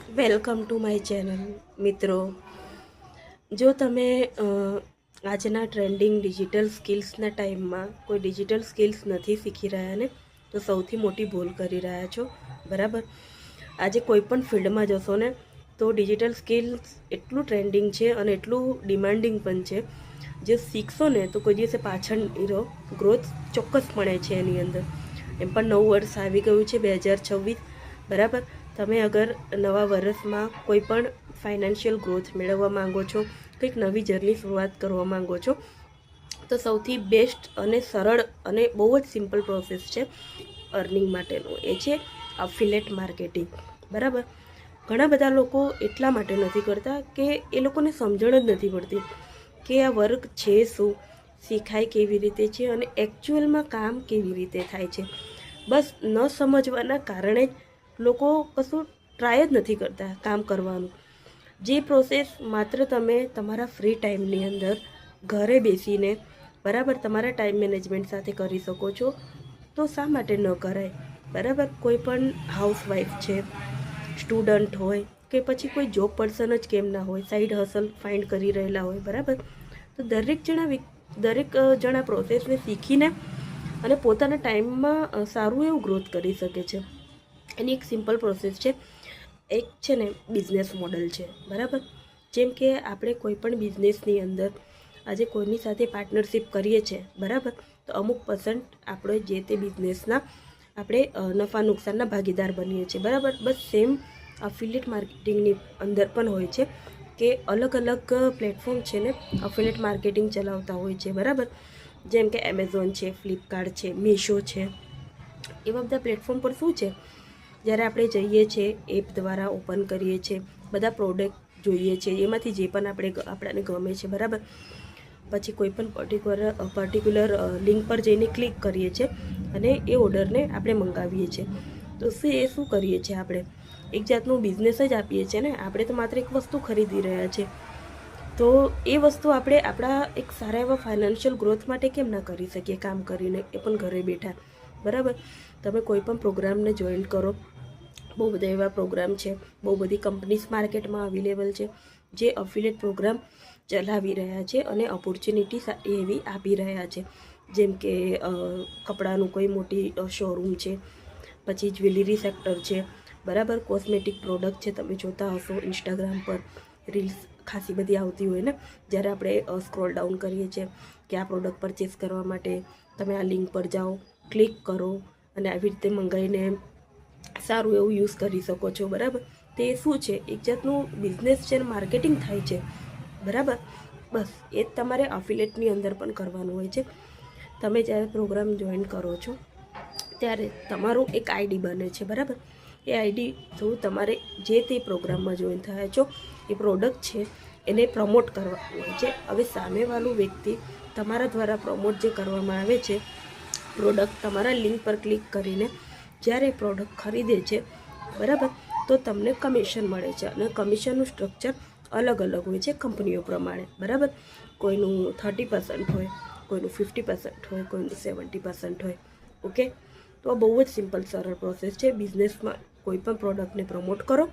Welcome to my channel. મિત્રો, જો તમે આજના ટ્રેન્ડિંગ ડિજિટલ સ્કિલ્સના ટાઈમમાં કોઈ ડિજિટલ સ્કિલ્સ નથી શીખી રહ્યા ને, તો સૌથી મોટી ભૂલ કરી રહ્યા છો. બરાબર, આજે કોઈ પણ ફિલ્ડમાં જશો ને તો ડિજિટલ સ્કિલ્સ એટલું ટ્રેન્ડિંગ છે અને એટલું ડિમાન્ડિંગ પણ છે. જે શીખશો ને તો કોઈ દિવસે પાછળ રહો, ગ્રોથ ચોક્કસપણે છે એની અંદર. એમ પણ નવું વર્ષ આવી ગયું છે 2026. બરાબર, તમે અગર નવા વર્ષમાં કોઈ પણ ફાઇનાન્શિયલ ગ્રોથ મેળવવા માંગો છો, કંઈક નવી જર્ની શરૂઆત કરવા માંગો છો, તો સૌથી બેસ્ટ અને સરળ અને બહુ જ સિમ્પલ પ્રોસેસ છે અર્નિંગ માટેનું, એ છે અફિલિએટ માર્કેટિંગ. બરાબર, ઘણા બધા લોકો એટલા માટે નથી કરતા કે એ લોકોને સમજણ જ નથી પડતી કે આ વર્ક છે શું, શીખાય કેવી રીતે છે અને એકચ્યુઅલમાં કામ કેવી રીતે થાય છે. બસ ન સમજવાના કારણે જ લોકો કશું ટ્રાય જ નથી કરતા કામ કરવાનું. જે પ્રોસેસ માત્ર તમે તમારા ફ્રી ટાઈમની અંદર ઘરે બેસીને બરાબર તમારા ટાઈમ મેનેજમેન્ટ સાથે કરી શકો છો, તો શા માટે ન કરાય. બરાબર, કોઈ પણ હાઉસવાઈફ છે, સ્ટુડન્ટ હોય કે પછી કોઈ જોબ પર્સન જ કેમ ના હોય, સાઈડ હસલ ફાઇન્ડ કરી રહેલા હોય. બરાબર, તો દરેક જણા પ્રોસેસને શીખીને અને પોતાના ટાઈમમાં સારું એવું ગ્રોથ કરી શકે છે. એની એક સિમ્પલ પ્રોસેસ છે. એક છે ને બિઝનેસ મોડલ છે. બરાબર, જેમ કે આપણે કોઈ પણ બિઝનેસની અંદર આજે કોઈની સાથે પાર્ટનરશિપ કરીએ છીએ, બરાબર, તો અમુક % આપણે જે તે બિઝનેસના આપણે નફા નુકસાનના ભાગીદાર બનીએ છીએ. બરાબર, બસ સેમ અફિલિએટ માર્કેટિંગની અંદર પણ હોય છે કે અલગ અલગ પ્લેટફોર્મ છે ને અફિલિએટ માર્કેટિંગ ચલાવતા હોય છે. બરાબર, જેમ કે એમેઝોન છે, ફ્લિપકાર્ટ છે, મીશો છે, એવા બધા પ્લેટફોર્મ પર શું છે, જ્યારે આપણે જઈએ છીએ એપ દ્વારા ઓપન કરીએ છીએ, બધા પ્રોડક્ટ જોઈએ છીએ, એમાંથી જે પણ આપણને ગમે છે. બરાબર, પછી કોઈ પણ પર્ટિક્યુલર લિંક પર જઈને ક્લિક કરીએ છીએ અને એ ઓર્ડરને આપણે મંગાવીએ છીએ. તો શું કરીએ છીએ, આપણે એક જાતનું બિઝનેસ જ આપીએ છીએ ને. આપણે તો માત્ર એક વસ્તુ ખરીદી રહ્યા છીએ, તો એ વસ્તુ આપણે આપણા એક સારા એવા ફાઇનાન્શિયલ ગ્રોથ માટે કેમ ના કરી શકીએ કામ કરીને, એ પણ ઘરે બેઠા. બરાબર, તમે કોઈ પણ પ્રોગ્રામને જોઈન કરો, બહુ બધા એવા પ્રોગ્રામ છે, બહુ બધી કંપનીઝ માર્કેટમાં અવેલેબલ છે જે અફિલિએટ પ્રોગ્રામ ચલાવી રહ્યા છે અને ઓપોર્ચ્યુનિટી એવી આપી રહ્યા છે. જેમ કે કપડાનું કોઈ મોટી શોરૂમ છે, પછી જ્વેલરી સેક્ટર છે. બરાબર, કોસ્મેટિક પ્રોડક્ટ છે, તમે જોતા હશો ઇન્સ્ટાગ્રામ પર રીલ્સ ખાસી બધી આવતી હોય ને, જ્યારે આપણે સ્ક્રોલ ડાઉન કરીએ છીએ કે આ પ્રોડક્ટ પરચેસ કરવા માટે તમે આ લિંક પર જાઓ, ક્લિક કરો અને આવી રીતે મંગાવીને સારું એવું યુઝ કરી શકો છો. બરાબર, તે શું છે, એક જાતનું બિઝનેસ છે, માર્કેટિંગ થાય છે. બરાબર, બસ એ જ તમારે અફિલિએટની અંદર પણ કરવાનું હોય છે. તમે જ્યારે પ્રોગ્રામ જોઈન કરો છો ત્યારે તમારું એક આઈડી બને છે. બરાબર, એ આઈડી થ્રુ તમારે જે તે પ્રોગ્રામમાં જોઈન થયા છો એ પ્રોડક્ટ છે એને પ્રમોટ કરવાનું હોય છે. હવે સામેવાળું વ્યક્તિ તમારા દ્વારા પ્રમોટ જે કરવામાં આવે છે પ્રોડક્ટ, તમારા લિંક પર ક્લિક કરીને જ્યારે પ્રોડક્ટ ખરીદે છે, બરાબર, તો તમને કમિશન મળે છે અને કમિશનનું સ્ટ્રક્ચર અલગ અલગ હોય છે કંપનીઓ પ્રમાણે. બરાબર, કોઈનું 30% હોય, કોઈનું 50% હોય, કોઈનું 70% હોય. ઓકે, તો આ બહુ જ સિમ્પલ સરળ પ્રોસેસ છે. બિઝનેસમાં કોઈ પણ પ્રોડક્ટને પ્રમોટ કરો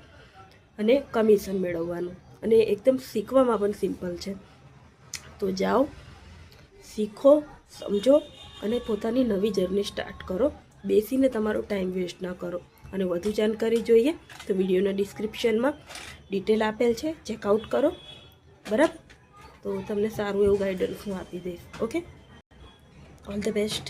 અને કમિશન મેળવવાનું, અને એકદમ શીખવામાં પણ સિમ્પલ છે. તો જાઓ, શીખો, સમજો અને પોતાની નવી જર્ની સ્ટાર્ટ કરો. બેસીને તમારો ટાઈમ વેસ્ટ ન કરો. અને વધુ જાણકારી જોઈએ તો વિડીયોના ડિસ્ક્રિપ્શનમાં ડિટેલ આપેલ છે, ચેકઆઉટ કરો. બરાબર, તો તમને સારું એવું ગાઈડન્સ હું આપી દઈશ. Okay, all the best.